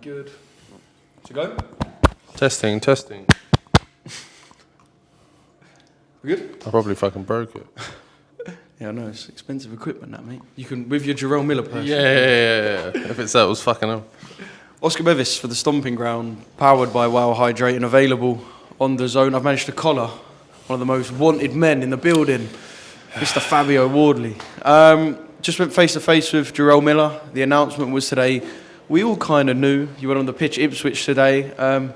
Good. To go? Testing. We good? I probably fucking broke it. Yeah, I know. It's expensive equipment, that, mate. You can, with your Jarrell Miller person. Yeah. If it's that, it was fucking up. Oscar Bevis for the Stomping Ground, powered by Wow Hydrate and available on DAZN. I've managed to collar one of the most wanted men in the building, Mr. Fabio Wardley. Just went face-to-face with Jarrell Miller. The announcement was today. We all kind of knew you went on the pitch at Ipswich today. You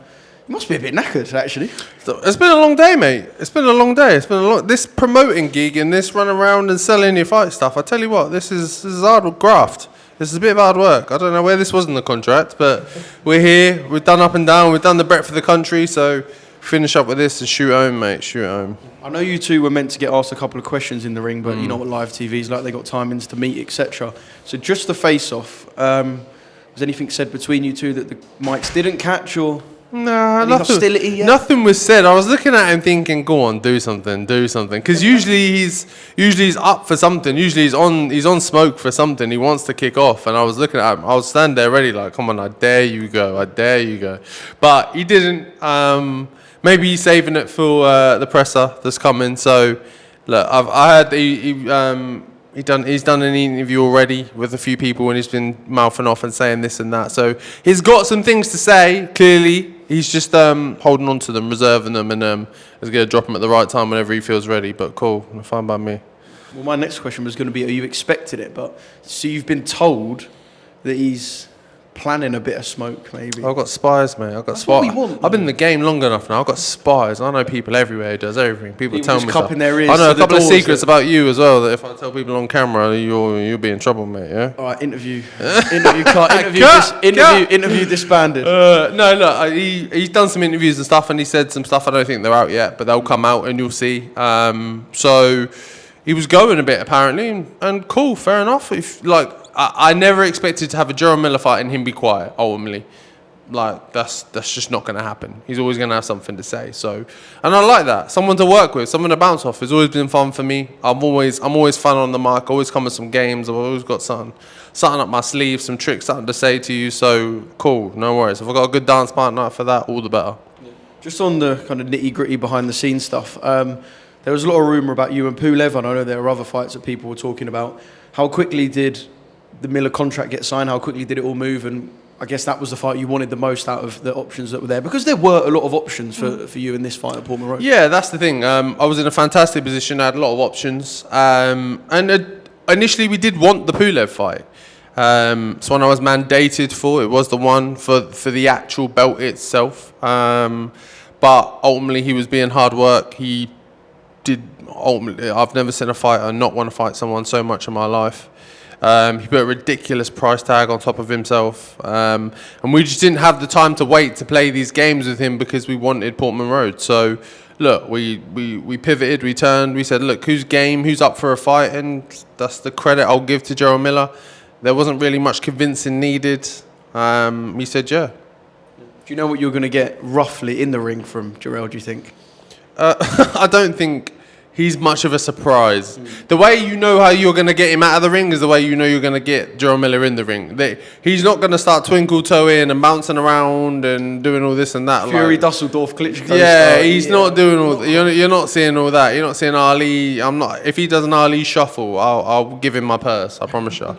must be a bit knackered, actually. It's been a long day, mate. It's been a long day. This promoting gig and this running around and selling your fight stuff. I tell you what, this is hard graft. This is a bit of hard work. I don't know where this was in the contract, but we're here. We've done up and down. We've done the breadth of the country. So finish up with this and shoot home, mate. Shoot home. I know you two were meant to get asked a couple of questions in the ring, but you know what live TV is like. They got timings to meet, etc. So just the face-off. Was anything said between you two that the mics didn't catch, or nah, any hostility yet? Nothing was said. I was looking at him thinking, "Go on, do something." Because usually he's up for something. Usually he's on smoke for something. He wants to kick off, and I was looking at him. I was standing there ready, like, "Come on, I dare you go." But he didn't. Maybe he's saving it for the presser that's coming. So look, I heard that he's done an interview already with a few people, and he's been mouthing off and saying this and that. So he's got some things to say. Clearly, he's just holding on to them, reserving them, and is going to drop them at the right time whenever he feels ready. But cool, fine by me. Well, my next question was going to be: are you expected it? But so you've been told that he's planning a bit of smoke, maybe. I've got spies, mate. That's what we want, I've been in the game long enough now. I've got spies. I know people everywhere who does everything. People tell just me cupping stuff. their ears I know to a couple the of doors secrets about you as well. That if I tell people on camera, you'll be in trouble, mate. Yeah. All right, interview disbanded. No, look, he's done some interviews and stuff, and he said some stuff. I don't think they're out yet, but they'll come out, and you'll see. So he was going a bit apparently, and cool, fair enough. I never expected to have a Jarrell Miller fight and him be quiet. Ultimately, like that's just not going to happen. He's always going to have something to say. So, and I like that. Someone to work with, someone to bounce off. It's always been fun for me. I'm always fun on the mic. Always come with some games. I've always got something up my sleeve, some tricks, something to say to you. So cool, no worries. If I've got a good dance partner for that, all the better. Just on the kind of nitty-gritty behind the scenes stuff. There was a lot of rumour about you and Pulev, and I know there are other fights that people were talking about. How quickly did the Miller contract get signed? How quickly did it all move? And I guess that was the fight you wanted the most out of the options that were there, because there were a lot of options for you in this fight at Portman Road. Yeah, that's the thing. I was in a fantastic position. I had a lot of options. Initially, we did want the Pulev fight. It's one I was mandated for. It was the one for the actual belt itself. But ultimately, he was being hard work. I've never seen a fighter not want to fight someone so much in my life. He put a ridiculous price tag on top of himself, and we just didn't have the time to wait to play these games with him because we wanted Portman Road. So look, we pivoted, we turned, we said, look, who's game, who's up for a fight, and that's the credit I'll give to Jarrell Miller. There wasn't really much convincing needed. He said, yeah. Do you know what you're going to get roughly in the ring from Jarrell, do you think? I don't think he's much of a surprise. The way you know how you're going to get him out of the ring is the way you know you're going to get Jarrell Miller in the ring. He's not going to start twinkle-toeing and bouncing around and doing all this and that. Fury, Dusseldorf, Klitschko. Yeah, he's not doing all that. You're not seeing all that. You're not seeing Ali. If he does an Ali shuffle, I'll give him my purse. I promise you.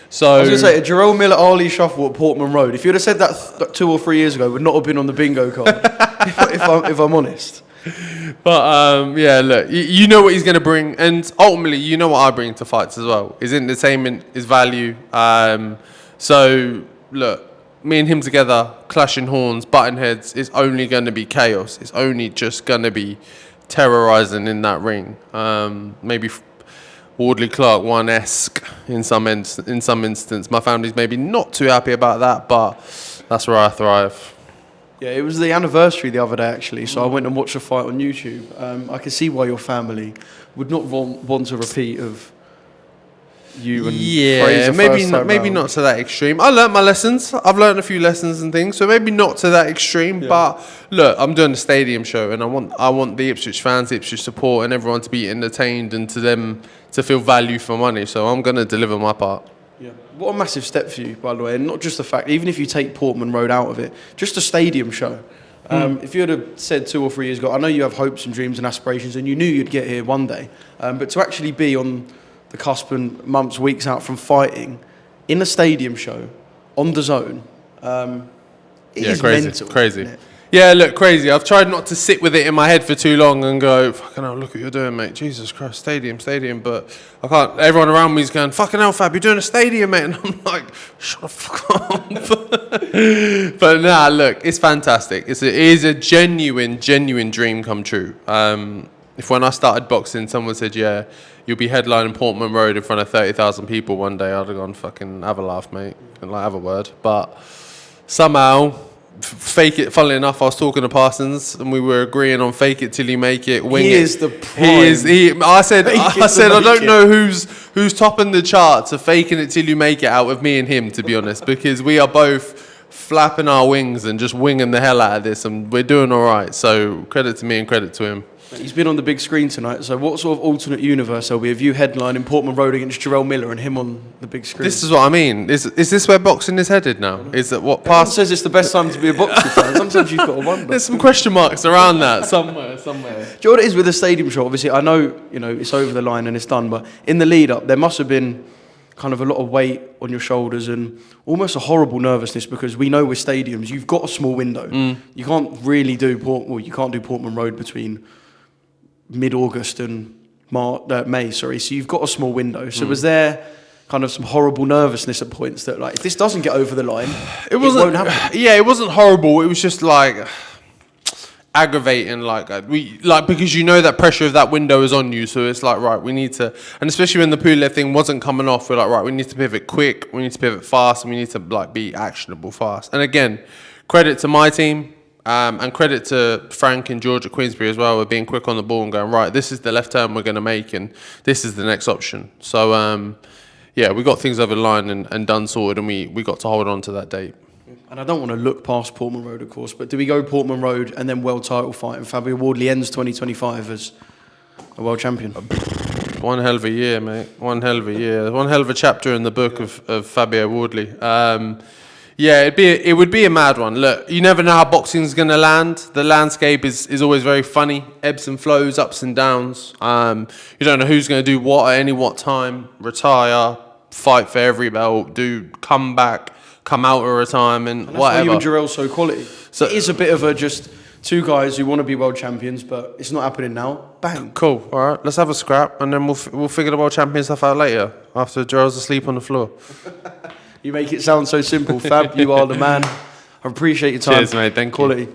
So I was going to say, a Jarrell Miller Ali shuffle at Portman Road. If you'd have said that 2 or 3 years ago, it would not have been on the bingo card, if I'm honest. But yeah, look, you know what he's going to bring, and ultimately, you know what I bring to fights as well. His entertainment, his value. So look, me and him together, clashing horns, butting heads, is only going to be chaos. It's only just going to be terrorizing in that ring. Maybe Wardley Clark 1-esque in some instance. My family's maybe not too happy about that, but that's where I thrive. Yeah, it was the anniversary the other day, actually, so I went and watched the fight on YouTube. I can see why your family would not want a repeat of you and Fraser maybe not to that extreme. I learnt my lessons. I've learnt a few lessons and things, so maybe not to that extreme. Yeah. But look, I'm doing a stadium show, and I want the Ipswich fans, the Ipswich support, and everyone to be entertained and to them to feel value for money. So I'm going to deliver my part. Yeah. What a massive step for you, by the way, and not just the fact, even if you take Portman Road out of it, just a stadium show. If you had have said 2 or 3 years ago, I know you have hopes and dreams and aspirations, and you knew you'd get here one day, but to actually be on the cusp and months, weeks out from fighting in a stadium show on DAZN, it is crazy, mental. crazy. Isn't it? Yeah, look, crazy. I've tried not to sit with it in my head for too long and go, fucking hell, look what you're doing, mate. Jesus Christ, stadium. But I can't. Everyone around me is going, fucking hell, Fab, you're doing a stadium, mate. And I'm like, shut the fuck up. But nah, look, it's fantastic. It is a genuine dream come true. If when I started boxing, someone said, yeah, you'll be headlining Portman Road in front of 30,000 people one day, I'd have gone, fucking have a laugh, mate. And like, have a word. But somehow... fake it. Funnily enough, I was talking to Parsons, and we were agreeing on fake it till you make it. Wing he it. is the prime. I said I don't know who's topping the charts of faking it till you make it out of me and him, to be honest, because we are both flapping our wings and just winging the hell out of this, and we're doing all right. So credit to me and credit to him. He's been on the big screen tonight, so what sort of alternate universe will be of you headlining Portman Road against Jarrell Miller and him on the big screen? This is what I mean. Is this where boxing is headed now? Is that what Parsons says it's the best time to be a boxing fan? Sometimes you've got to wonder. There's some question marks around that somewhere. Do you know what it is with the stadium shot? Obviously, I know it's over the line and it's done, but in the lead up, there must have been kind of a lot of weight on your shoulders and almost a horrible nervousness, because we know with stadiums you've got a small window. You can't really do you can't do Portman Road between mid-August and May, so you've got a small window. So was there kind of some horrible nervousness at points that, like, if this doesn't get over the line, it won't happen? Yeah, it wasn't horrible. It was just like aggravating, because you know that pressure of that window is on you. So it's like, right, we need to, and especially when the Poulet thing wasn't coming off, we're like, right, we need to pivot quick, we need to pivot fast, and we need to be actionable fast. And again, credit to my team. And credit to Frank and George at Queensbury as well, with being quick on the ball and going, right, this is the left turn we're going to make, and this is the next option. So, we got things over the line and done sorted, and we got to hold on to that date. And I don't want to look past Portman Road, of course, but do we go Portman Road and then world title fight, and Fabio Wardley ends 2025 as a world champion? One hell of a year, mate. One hell of a year. One hell of a chapter in the book of Fabio Wardley. Yeah, it would be a mad one. Look, you never know how boxing's going to land. The landscape is always very funny. Ebbs and flows, ups and downs. You don't know who's going to do what at what time. Retire, fight for every belt, come back, come out of retirement, and that's whatever. Why you and Jarrell so quality. So it is a bit of a just two guys who want to be world champions, but it's not happening now. Bang. Cool. All right, let's have a scrap, and then we'll figure the world champion stuff out later, after Jarrell's asleep on the floor. You make it sound so simple. Fab, you are the man. I appreciate your time. Cheers, mate. Thank you. Quality.